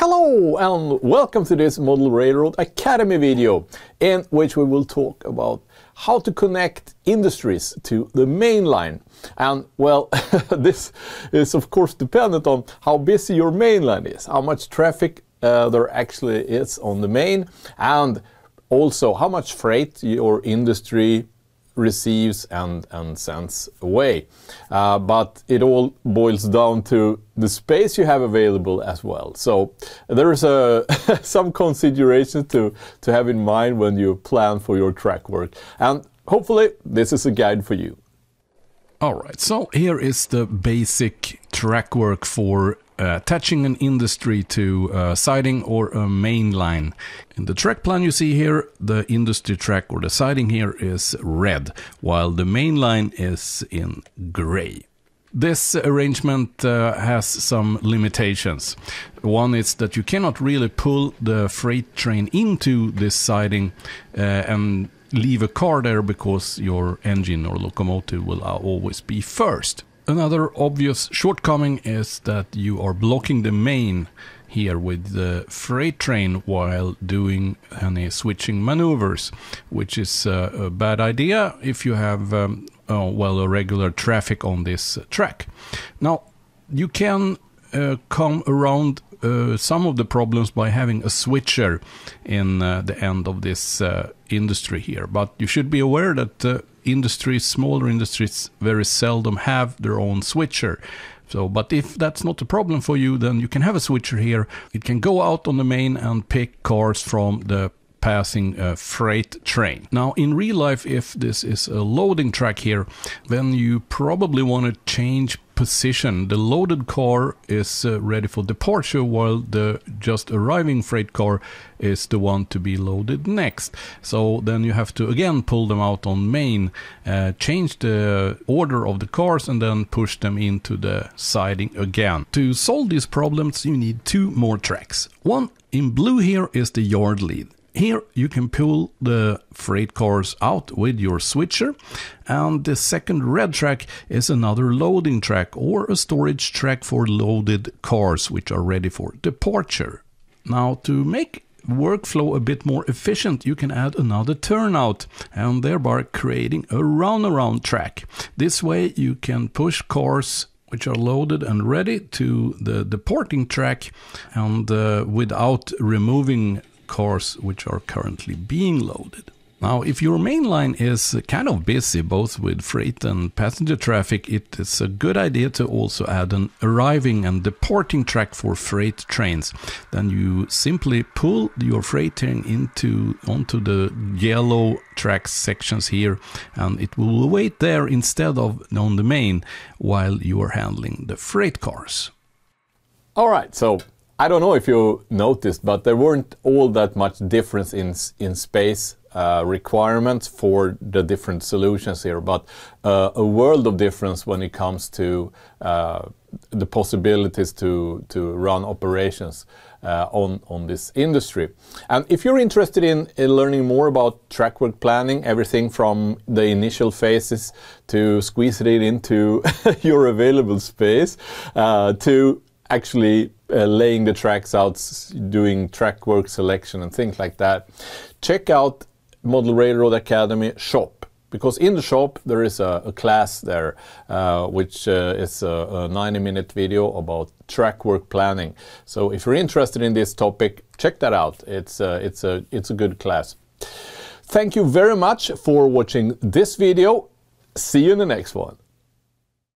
Hello and welcome to this Model Railroad Academy video, in which we will talk about how to connect industries to the main line. And well, this is of course dependent on how busy your main line is, how much traffic there actually is on the main, and also how much freight your industry receives and sends away. But it all boils down to the space you have available as well. So there's some considerations to have in mind when you plan for your track work. And hopefully this is a guide for you. Alright, so here is the basic track work for attaching an industry to siding or a main line. In the track plan you see here, the industry track or the siding here is red, while the main line is in gray. This arrangement has some limitations. One is that you cannot really pull the freight train into this siding and leave a car there, because your engine or locomotive will always be first. Another obvious shortcoming is that you are blocking the main here with the freight train while doing any switching maneuvers, which is a bad idea if you have a regular traffic on this track. Now, you can come around some of the problems by having a switcher in the end of this industry here, but you should be aware that smaller industries very seldom have their own switcher. But if that's not a problem for you, then you can have a switcher here. It can go out on the main and pick cars from the passing freight train. Now, in real life, if this is a loading track here, then you probably want to change position. The loaded car is ready for departure, while the just arriving freight car is the one to be loaded next. So then you have to again pull them out on main, change the order of the cars, and then push them into the siding again. To solve these problems, you need two more tracks. One in blue here is the yard lead. Here you can pull the freight cars out with your switcher, and the second red track is another loading track or a storage track for loaded cars which are ready for departure. Now, to make workflow a bit more efficient, you can add another turnout and thereby creating a round-around track. This way you can push cars which are loaded and ready to the departing track, and without removing cars which are currently being loaded. Now, if your main line is kind of busy both with freight and passenger traffic, it is a good idea to also add an arriving and departing track for freight trains. Then you simply pull your freight train onto the yellow track sections here, and it will wait there instead of on the main while you are handling the freight cars. All right, so I don't know if you noticed, but there weren't all that much difference in space requirements for the different solutions here, but a world of difference when it comes to the possibilities to run operations on this industry. And if you're interested in learning more about track work planning, everything from the initial phases to squeeze it into your available space, to actually laying the tracks out, doing track work selection and things like that, check out Model Railroad Academy shop, because in the shop there is a class there which is a 90-minute video about track work planning. So if you're interested in this topic, check that out. It's a good class. Thank you very much for watching this video. See you in the next one.